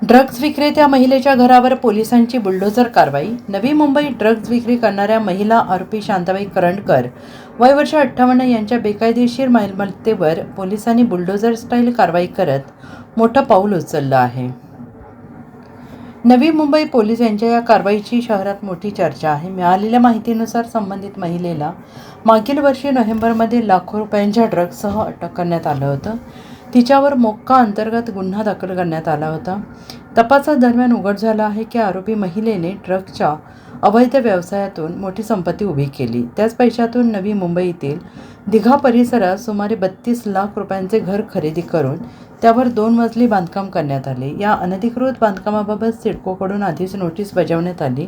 Drugs विक्रेत्या महिलेच्या घरावर पोलिसांची बुलडोझर कारवाई। नवी मुंबई ड्रग्ज विक्री करणाऱ्या महिला आरोपी शांताबाई करंडकर वय वर्ष 58 यांच्या बेकायदेशीर मालमत्तेवर पोलिसांनी बुलडोझर स्टाईल कारवाई करत मोठं पाऊल उचललं आहे। नवी मुंबई पोलीस यांच्या या कारवाईची शहरात मोठी चर्चा आहे। मिळालेल्या माहितीनुसार संबंधित महिलेला मागील वर्षी नोव्हेंबरमध्ये लाखो रुपयांच्या ड्रग्जसह अटक करण्यात आलं होतं। तिच्यावर मोक्का अंतर्गत गुन्हा दाखल करण्यात आला होता। तपासादरम्यान उघड झालं आहे की आरोपी महिलेने ड्रग्जच्या अवैध व्यवसायातून मोठी संपत्ती उभी केली। त्याच पैशातून नवी मुंबईतील दिघा परिसरात सुमारे 32 लाख रुपयांचे घर खरेदी करून त्यावर 2 मजली बांधकाम करण्यात आले। या अनधिकृत बांधकामाबाबत सिडकोकडून आधीच नोटीस बजावण्यात आली,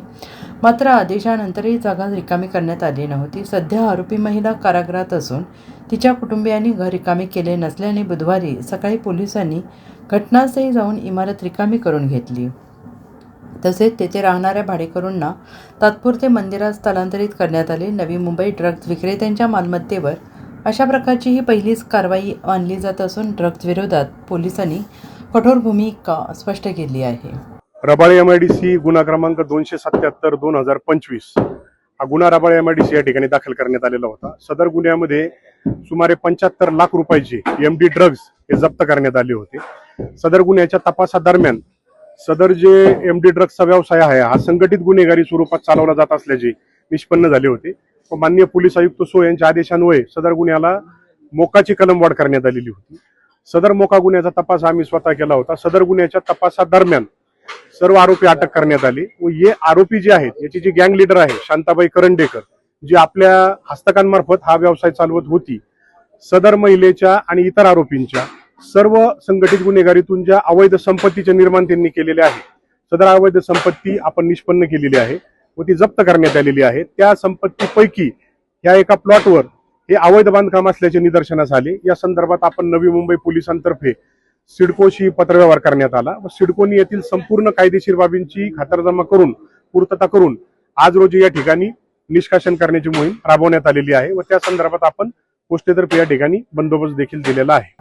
मात्र आदेशानंतरही जागा रिकामी करण्यात आली नव्हती। सध्या आरोपी महिला कारागृहात असून तिच्या कुटुंबियांनी घर रिकामी केले नसल्याने बुधवारी सकाळी पोलिसांनी घटनास्थळी जाऊन इमारत रिकामी करून घेतली। तसेच तेथे राहणाऱ्या भाडेकरूंना तात्पुरते मंदिरात स्थलांतरित करण्यात आले। नवी मुंबई ड्रग्ज विक्रेत्यांच्या मालमत्तेवर अशा प्रकारची ही पहिलीच कारवाई मानली जात असून ड्रग्ज विरोधात पोलिसांनी कठोर भूमिका स्पष्ट केली आहे। रबाळे MIDC गुन्हा क्रमांक 277/2025 हा गुन्हा रबाळे MIDC या ठिकाणी दाखल करण्यात आलेला होता। सदर गुन्ह्यामध्ये सुमारे 75 लाख रुपयाचे MD ड्रग्ज हे जप्त करण्यात आले होते। सदर गुन्ह्याच्या तपासादरम्यान सदर जे MD ड्रग्जचा व्यवसाय आहे हा संघटित गुन्हेगारी स्वरूपात चालवला जात असल्याचे निष्पन्न झाले होते। माननीय पोलीस आयुक्त सो यांच्या आदेशान्वये सदर गुन्ह्याला मोक्काची कलमवाढ करण्यात आलेली होती। सदर मोका गुन्ह्याचा तपास आम्ही स्वतः केला होता। सदर गुन्ह्याच्या तपासादरम्यान सर्व आरोपी अटक करण्यात आले व हे आरोपी जे आहेत याची जी गँग लीडर आहे शांताबाई करंडेकर, जी आपल्या हस्तकांमार्फत हा व्यवसाय चालवत होती, सदर महिलेच्या आणि इतर आरोपींच्या सर्व संघटित गुन्हेगारीतून ज्या अवैध संपत्तीचे निर्माण त्यांनी केलेले आहे, सदर अवैध संपत्ती आपण निष्पन्न केलेली आहे व ती जप्त करण्यात आलेली आहे। त्या संपत्तीपैकी या एका प्लॉटवर हे अवैध बांधकाम असल्याचे निदर्शनास आले। या संदर्भात आपण नवी मुंबई पोलिसांतर्फे सिडकोशी पत्रव्यवहार करण्यात आला व सिडकोनी येथील संपूर्ण कायदेशीर बाबींची खातरजमा करून पूर्तता करून आज रोजी या ठिकाणी निष्कासन करण्याची मोहीम राबवण्यात आलेली आहे व त्या संदर्भात आपण पोस्टेतर्फे या ठिकाणी बंदोबस्त देखील दिलेला आहे।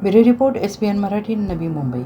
Bureau report SBN Marathi, Navi Mumbai.